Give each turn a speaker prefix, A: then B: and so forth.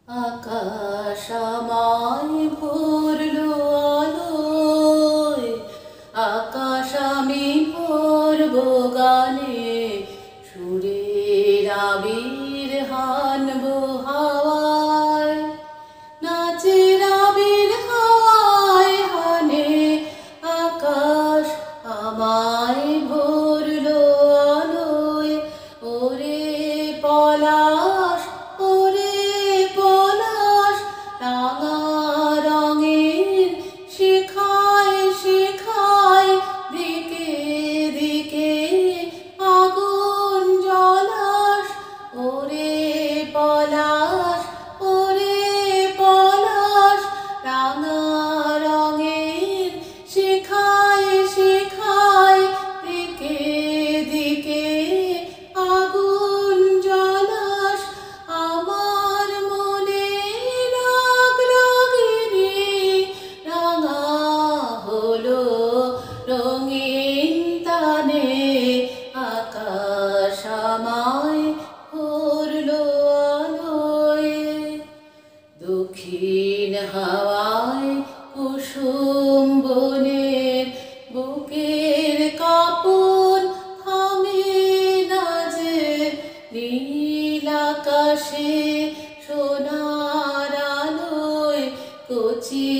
A: আকাশ আমায় ভরলো আলোয়, আকাশ আমি ভরব গানে, সুরের আবির হানবো হাওয়ায়, নাচের আবির হাওয়ায় হানে। আকাশ আমায় ভরলো আলোয়, ওরে পলাশ ওরে পলাশ, রাঙা রঙের শিখায় শিখায়, দিকে দিকে আগুন জলাস। ওরে পলাশ ওরে পলাশ, রাঙা রঙের শিখায় শিখায়, দিকে দিকে আগুন জলাস। আমার মনে রাগ রাগিনী রাঙা হলো রঙিন টানে, আকাশ আমায় ভরলো আলোয়। দক্ষিণ হাওয়ায় কুসুম বনের বুকের কাপড় থামে না যে, নীল আকাশে সোনার আলোয় কচি